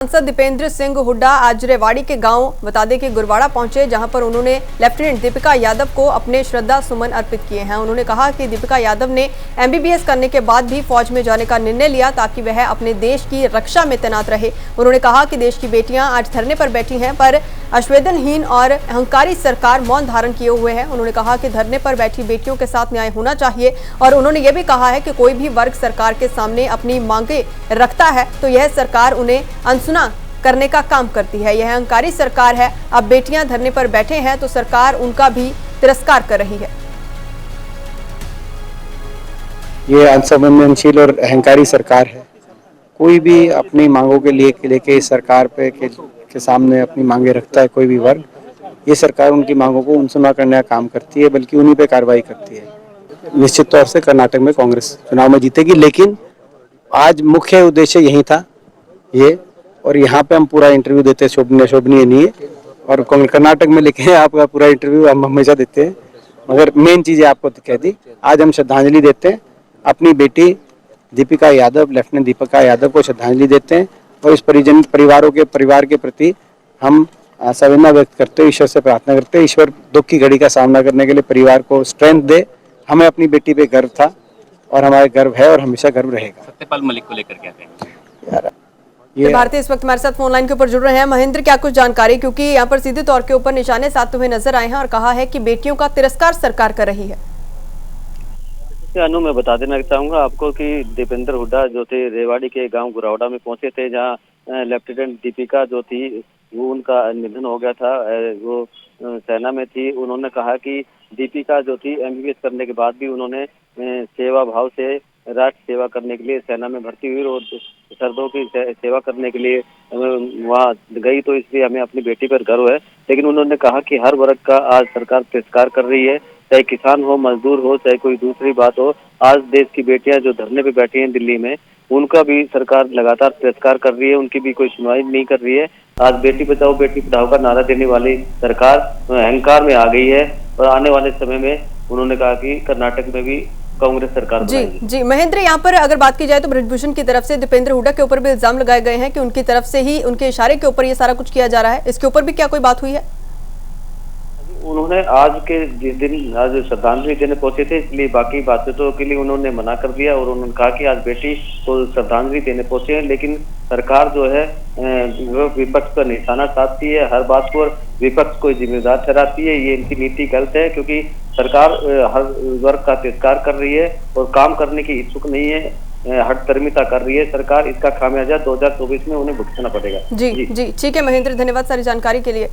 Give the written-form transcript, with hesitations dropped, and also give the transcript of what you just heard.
सांसद दीपेंद्र सिंह हुड्डा आज रेवाड़ी के गांव बता दें कि गुरवाड़ा पहुंचे, जहां पर उन्होंने लेफ्टिनेंट दीपिका यादव को अपने श्रद्धा सुमन अर्पित किए हैं। उन्होंने कहा कि दीपिका यादव ने एमबीबीएस करने के बाद भी फौज में जाने का निर्णय लिया ताकि वह अपने देश की रक्षा में तैनात रहे। उन्होंने कहा कि देश की बेटियां आज धरने पर बैठी हैं, पर संवेदनहीन और अहंकारी सरकार मौन धारण किए हुए है। उन्होंने कहा कि धरने पर बैठी बेटियों के साथ न्याय होना चाहिए और उन्होंने ये भी कहा है कि कोई भी वर्ग सरकार के सामने अपनी मांगे रखता है तो यह सरकार उन्हें अनसुना करने का काम करती है। यह अहंकारी सरकार है। अब बेटियां धरने पर बैठे हैं तो सरकार उनका भी तिरस्कार कर रही है। ये असंवेदनशील और अहंकारी सरकार है। कोई भी अपनी मांगों के लेके इस सरकार के सामने अपनी मांगे रखता है, कोई भी वर्ग, ये सरकार उनकी मांगों को अनसुना करने का काम करती है, बल्कि उन्हीं पे कार्रवाई करती है। निश्चित तौर से कर्नाटक में कांग्रेस चुनाव में जीतेगी, लेकिन आज मुख्य उद्देश्य यही था ये, और यहाँ पे हम पूरा इंटरव्यू देते हैं, शोभनीय नहीं है, और कर्नाटक में लिखे आपका पूरा इंटरव्यू हम हमेशा देते हैं, मगर मेन चीज़ आपको कह दी, आज हम श्रद्धांजलि देते हैं अपनी बेटी दीपिका यादव, लेफ्टिनेंट दीपिका यादव को श्रद्धांजलि देते हैं, और इस परिवार के प्रति हम संवेदना व्यक्त करते हैं, ईश्वर से प्रार्थना करते हैं, ईश्वर दुख की घड़ी का सामना करने के लिए परिवार को स्ट्रेंथ दे। हमें अपनी बेटी पे गर्व था और हमारा गर्व है और हमेशा गर्व रहेगा। सत्यपाल मलिक को लेकर क्या कहेंगे? तो भारतीय इस वक्त हमारे साथ फोन लाइन के ऊपर जुड़ रहे हैं। महेंद्र, क्या कुछ जानकारी, क्योंकि यहाँ पर सीधे तौर के ऊपर निशाने साधते हुए नजर आए हैं और कहा है कि बेटियों का तिरस्कार सरकार कर रही है। अनु, मैं बता देना चाहूंगा आपको कि दीपेंद्र हुड्डा जो थे रेवाड़ी के गांव गुरवाड़ा में पहुंचे थे, जहां लेफ्टिनेंट दीपिका जो थी वो उनका निधन हो गया था। वो सेना में थी। उन्होंने कहा कि दीपिका जो थी एमबीबीएस करने के बाद भी उन्होंने सेवा भाव से राष्ट्र सेवा करने के लिए सेना में भर्ती हुई और सरदों की सेवा करने के लिए वहाँ गई, तो इसलिए हमें अपनी बेटी पर गर्व है। लेकिन उन्होंने कहा कि हर वर्ग का आज सरकार तिरस्कार कर रही है, चाहे किसान हो, मजदूर हो, चाहे कोई दूसरी बात हो। आज देश की बेटियां जो धरने पे बैठी हैं दिल्ली में, उनका भी सरकार लगातार तिरस्कार कर रही है, उनकी भी कोई सुनवाई नहीं कर रही है। आज बेटी बचाओ बेटी पढ़ाओ का नारा देने वाली सरकार अहंकार में आ गई है और आने वाले समय में उन्होंने कहा कि कर्नाटक में भी कांग्रेस सरकार जी महेंद्र, यहाँ पर अगर बात की जाए तो ब्रजभूषण की तरफ से दीपेंद्र हुड्डा के ऊपर भी इल्जाम लगाए गए हैं कि उनकी तरफ से ही, उनके इशारे के ऊपर ये सारा कुछ किया जा रहा है। इसके ऊपर भी क्या कोई बात हुई है? उन्होंने आज के जिस दिन आज श्रद्धांजलि देने पहुंचे थे, इसलिए बाकी बातचीतों के लिए उन्होंने मना कर दिया और उन्होंने कहा कि आज बेटी को श्रद्धांजलि देने पहुंचे हैं। लेकिन सरकार जो है वो विपक्ष पर निशाना साधती है, हर बात पर विपक्ष को जिम्मेदार ठहराती है। ये इनकी नीति गलत है, क्योंकि सरकार हर वर्ग का तिरस्कार कर रही है और काम करने की इच्छुक नहीं है, हठधर्मिता कर रही है सरकार। इसका खामियाजा 2024 में उन्हें भुगतना पड़ेगा। जी ठीक है महेंद्र, धन्यवाद सारी जानकारी के लिए।